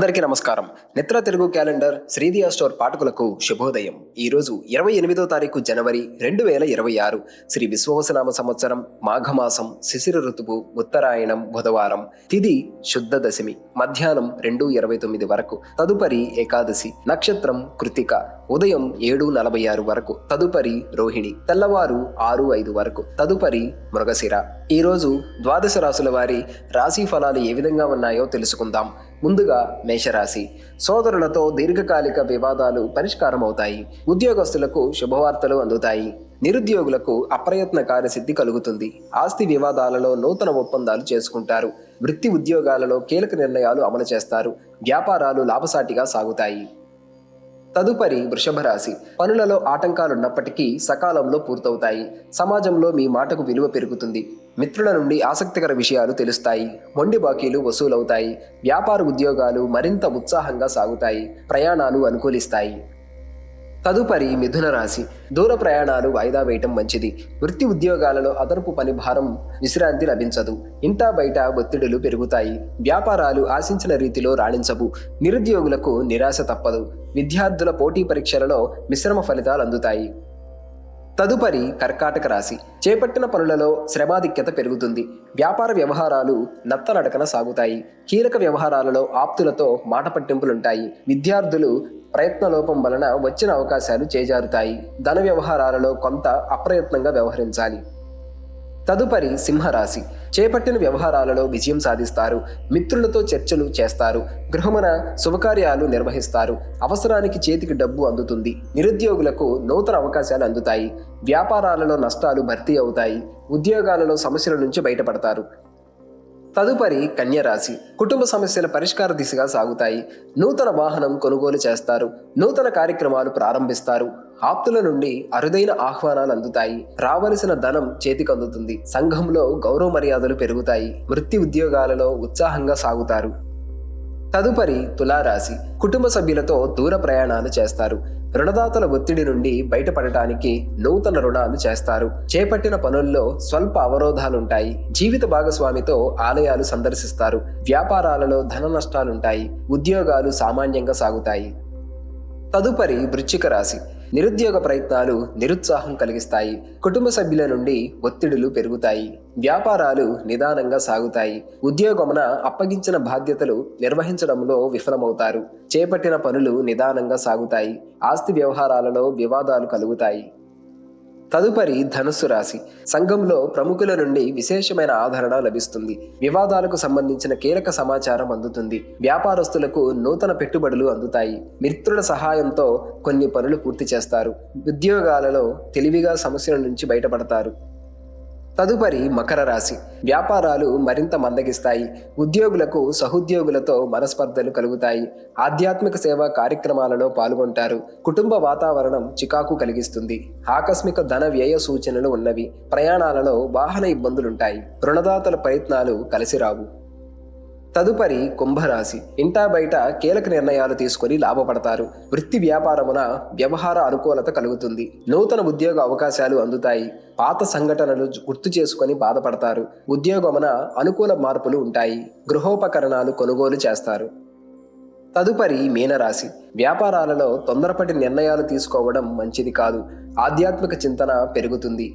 అందరికీ నమస్కారం. నిత్ర Telugu calendar శ్రీదియా store పాఠకులకు శుభోదయం. ఈరోజు 28వ తారీఖు జనవరి 2026 శ్రీ విశ్వవసనామ సంవత్సరం మాఘమాసం శిశిర ఋతువు ఉత్తరాయణం బుధవారం. తిథి శుద్ధ దశమి మధ్యాహ్నం 2:29 వరకు. తదుపరి ఏకాదశి. నక్షత్రం కృతిక. ఉదయం 7:46 వరకు. తదుపరి రోహిణి. తెల్లవారు 6:05 వరకు. తదుపరి మృగశిర. ఈరోజు ద్వాదశ రాశుల వారి రాశి ఫలాలు ఏ విధంగా ఉన్నాయో తెలుసుకుందాం. ముందుగా మేషరాశి. సోదరులతో దీర్ఘకాలిక వివాదాలు పరిష్కారం అవుతాయి. ఉద్యోగస్తులకు శుభవార్తలు అందుతాయి. నిరుద్యోగులకు అప్రయత్న కార్యసిద్ధి కలుగుతుంది. ఆస్తి వివాదాలలో నూతన ఒప్పందాలు చేసుకుంటారు. వృత్తి ఉద్యోగాలలో కీలక నిర్ణయాలు అమలు చేస్తారు. వ్యాపారాలు లాభసాటిగా సాగుతాయి. తదుపరి వృషభ రాశి. పనులలో ఆటంకాలున్నప్పటికీ సకాలంలో పూర్తవుతాయి. సమాజంలో మీ మాటకు విలువ పెరుగుతుంది. మిత్రుల నుండి ఆసక్తికర విషయాలు తెలుస్తాయి. మొండి బాకీలు వసూలవుతాయి. వ్యాపార ఉద్యోగాలు మరింత ఉత్సాహంగా సాగుతాయి. ప్రయాణాలు అనుకూలిస్తాయి. తదుపరి మిథున రాశి. దూర ప్రయాణాలు వాయిదా వేయటం మంచిది. వృత్తి ఉద్యోగాలలో అదనపు పని భారం, విశ్రాంతి లభించదు. ఇంటా బయట ఒత్తిడులు పెరుగుతాయి. వ్యాపారాలు ఆశించిన రీతిలో రాణించవు. నిరుద్యోగులకు నిరాశ తప్పదు. విద్యార్థుల పోటీ పరీక్షలలో మిశ్రమ ఫలితాలు అందుతాయి. తదుపరి కర్కాటక రాశి. చేపట్టిన పనులలో శ్రమాధిక్యత పెరుగుతుంది. వ్యాపార వ్యవహారాలు నత్తనడకన సాగుతాయి. కీలక వ్యవహారాలలో ఆప్తులతో మాట పట్టింపులుంటాయి. విద్యార్థులు ప్రయత్నలోపం వలన వచ్చిన అవకాశాలు చేజారుతాయి. ధన వ్యవహారాలలో కొంత అప్రయత్నంగా వ్యవహరించాలి. తదుపరి సింహరాశి. చేపట్టిన వ్యవహారాలలో విజయం సాధిస్తారు. మిత్రులతో చర్చలు చేస్తారు. గృహమున శుభకార్యాలు నిర్వహిస్తారు. అవసరానికి చేతికి డబ్బు అందుతుంది. నిరుద్యోగులకు నూతన అవకాశాలు అందుతాయి. వ్యాపారాలలో నష్టాలు భర్తీ అవుతాయి. ఉద్యోగాలలో సమస్యల నుంచి బయటపడతారు. తదుపరి కన్యరాశి. కుటుంబ సమస్యల పరిష్కార దిశగా సాగుతాయి. నూతన వాహనం కొనుగోలు చేస్తారు. నూతన కార్యక్రమాలు ప్రారంభిస్తారు. ఆప్తుల నుండి అరుదైన ఆహ్వానాలు అందుతాయి. రావలసిన ధనం చేతికి అందుతుంది. సంఘంలో గౌరవ మర్యాదలు పెరుగుతాయి. వృత్తి ఉద్యోగాలలో ఉత్సాహంగా సాగుతారు. తదుపరి తులారాశి. కుటుంబ సభ్యులతో దూర ప్రయాణాలు చేస్తారు. రుణదాతల ఒత్తిడి నుండి బయటపడటానికి నూతన రుణాలు చేస్తారు. చేపట్టిన పనుల్లో స్వల్ప అవరోధాలుంటాయి. జీవిత భాగస్వామితో ఆలయాలు సందర్శిస్తారు. వ్యాపారాలలో ధన నష్టాలుంటాయి. ఉద్యోగాలు సామాన్యంగా సాగుతాయి. తదుపరి వృశ్చిక రాశి. నిరుద్యోగ ప్రయత్నాలు నిరుత్సాహం కలిగిస్తాయి. కుటుంబ సభ్యుల నుండి ఒత్తిడులు పెరుగుతాయి. వ్యాపారాలు నిదానంగా సాగుతాయి. ఉద్యోగమున అప్పగించిన బాధ్యతలు నిర్వహించడంలో విఫలమవుతారు. చేపట్టిన పనులు నిదానంగా సాగుతాయి. ఆస్తి వ్యవహారాలలో వివాదాలు కలుగుతాయి. తదుపరి ధనుస్సు రాశి. సంఘంలో ప్రముఖుల నుండి విశేషమైన ఆదరణ లభిస్తుంది. వివాదాలకు సంబంధించిన కీలక సమాచారం అందుతుంది. వ్యాపారస్తులకు నూతన పెట్టుబడులు అందుతాయి. మిత్రుల సహాయంతో కొన్ని పనులు పూర్తి చేస్తారు. ఉద్యోగాలలో తెలివిగా సమస్యల నుంచి బయటపడతారు. తదుపరి మకర రాశి. వ్యాపారాలు మరింత మందగిస్తాయి. ఉద్యోగులకు సహోద్యోగులతో మనస్పర్ధలు కలుగుతాయి. ఆధ్యాత్మిక సేవా కార్యక్రమాలలో పాల్గొంటారు. కుటుంబ వాతావరణం చికాకు కలిగిస్తుంది. ఆకస్మిక ధన వ్యయ సూచనలు ఉన్నవి. ప్రయాణాలలో వాహన ఇబ్బందులుంటాయి. రుణదాతల ప్రయత్నాలు కలిసిరావు. తదుపరి కుంభరాశి. ఇంటా బయట కీలక నిర్ణయాలు తీసుకొని లాభపడతారు. వృత్తి వ్యాపారమున వ్యవహార అనుకూలత కలుగుతుంది. నూతన ఉద్యోగ అవకాశాలు అందుతాయి. పాత సంఘటనలు గుర్తు చేసుకొని బాధపడతారు. ఉద్యోగమున అనుకూల మార్పులు ఉంటాయి. గృహోపకరణాలు కొనుగోలు చేస్తారు. తదుపరి మీనరాశి. వ్యాపారాలలో తొందరపడి నిర్ణయాలు తీసుకోవడం మంచిది కాదు. ఆధ్యాత్మిక చింతన పెరుగుతుంది.